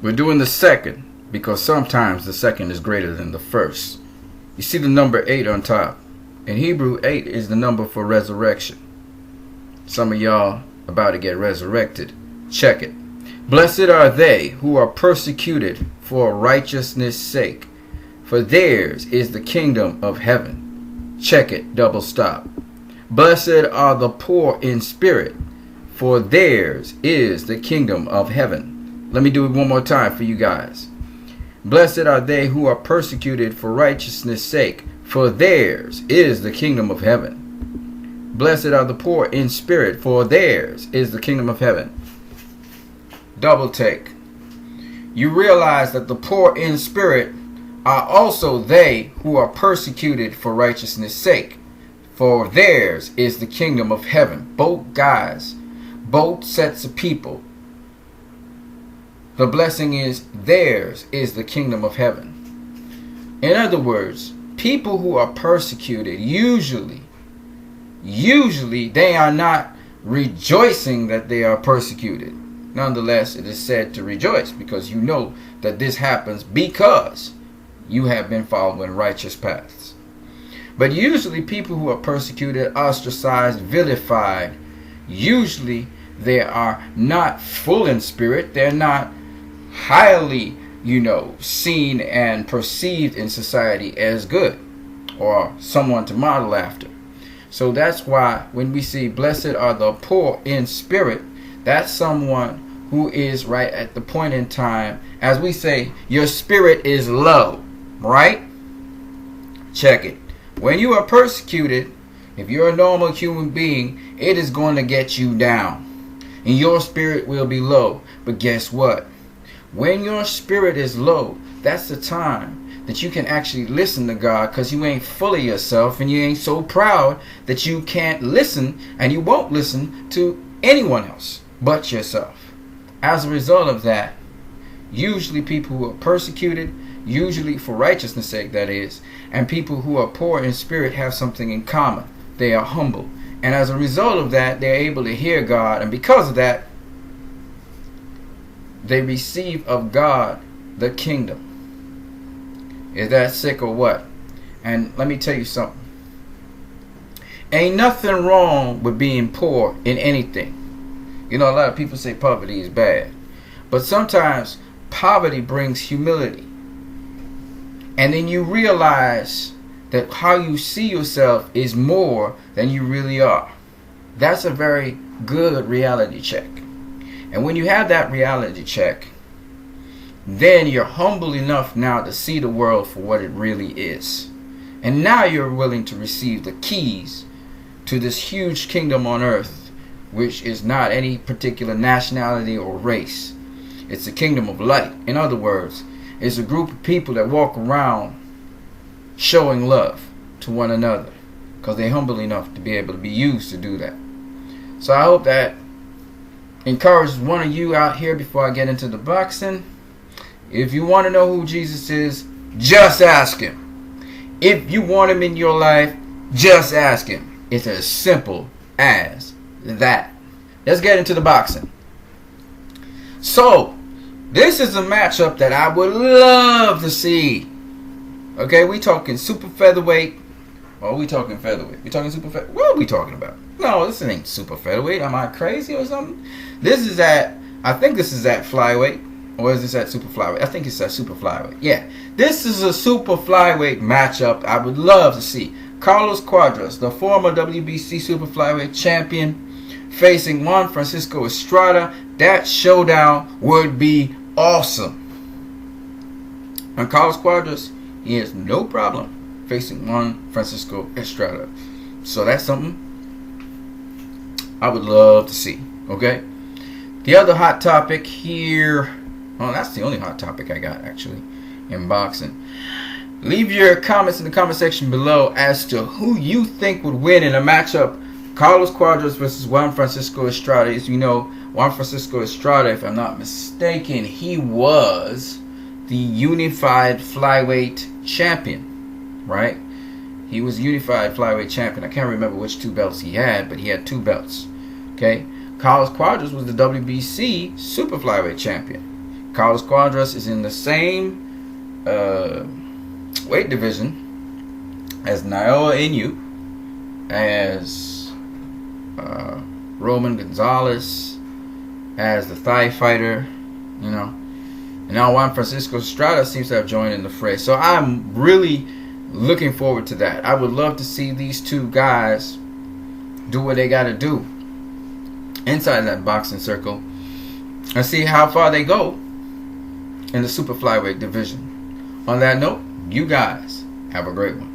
We're doing the second because sometimes the second is greater than the first. You see the number 8 on top. In Hebrew, 8 is the number for resurrection. Some of y'all about to get resurrected. Check it. Blessed are they who are persecuted for righteousness' sake, for theirs is the kingdom of heaven. Check it. Double stop. Blessed are the poor in spirit, for theirs is the kingdom of heaven. Let me do it one more time for you guys. Blessed are they who are persecuted for righteousness' sake, for theirs is the kingdom of heaven. Blessed are the poor in spirit, for theirs is the kingdom of heaven. Double take. You realize that the poor in spirit are also they who are persecuted for righteousness' sake, for theirs is the kingdom of heaven. Both guys, both sets of people. The blessing is theirs is the kingdom of heaven. In other words, people who are persecuted, usually they are not rejoicing that they are persecuted. Nonetheless, it is said to rejoice because you know that this happens because you have been following righteous paths. But usually people who are persecuted, ostracized, vilified, usually they are not full in spirit. They're not highly, seen and perceived in society as good or someone to model after. So that's why when we see blessed are the poor in spirit, that's someone who is right at the point in time, as we say, your spirit is low, right? Check it. When you are persecuted, if you're a normal human being, it is going to get you down. And your spirit will be low. But guess what? When your spirit is low, that's the time that you can actually listen to God, because you ain't full of yourself and you ain't so proud that you can't listen and you won't listen to anyone else but yourself. As a result of that, usually people who are persecuted, usually for righteousness' sake that is, and people who are poor in spirit have something in common. They are humble. And as a result of that, they're able to hear God. And because of that, they receive of God the kingdom. Is that sick or what? And let me tell you something. Ain't nothing wrong with being poor in anything. A lot of people say poverty is bad. But sometimes poverty brings humility. And then you realize that how you see yourself is more than you really are. That's a very good reality check. And when you have that reality check, then you're humble enough now to see the world for what it really is. And now you're willing to receive the keys to this huge kingdom on earth, which is not any particular nationality or race. It's the kingdom of light. In other words, it's a group of people that walk around showing love to one another because they're humble enough to be able to be used to do that. So I hope that encourages one of you out here before I get into the boxing. If you want to know who Jesus is, just ask him. If you want him in your life, just ask him. It's as simple as that. Let's get into the boxing. So, this is a matchup that I would love to see. Okay, we talking super featherweight. Or we talking featherweight? We talking super featherweight? What are we talking about? No, this ain't super featherweight. Am I crazy or something? I think this is at flyweight. Or is this at super flyweight? I think it's at super flyweight. Yeah, this is a super flyweight matchup I would love to see. Carlos Cuadras, the former WBC super flyweight champion, facing Juan Francisco Estrada. That showdown would be awesome. And Carlos Cuadras, he has no problem facing Juan Francisco Estrada. So that's something I would love to see. Okay. The other hot topic here. Oh, that's the only hot topic I got actually in boxing. Leave your comments in the comment section below as to who you think would win in a matchup. Carlos Cuadras versus Juan Francisco Estrada. As you know, Juan Francisco Estrada, if I'm not mistaken, he was the unified flyweight champion, right? He was unified flyweight champion. I can't remember which 2 belts he had, but he had 2 belts. Okay, Carlos Cuadras was the WBC super flyweight champion. Carlos Quadras is in the same weight division as Naoya Inoue, as Roman Gonzalez, as the Thai fighter, you know. And now Juan Francisco Estrada seems to have joined in the fray. So I'm really looking forward to that. I would love to see these two guys do what they got to do inside that boxing circle and see how far they go in the super flyweight division. On that note, you guys have a great one.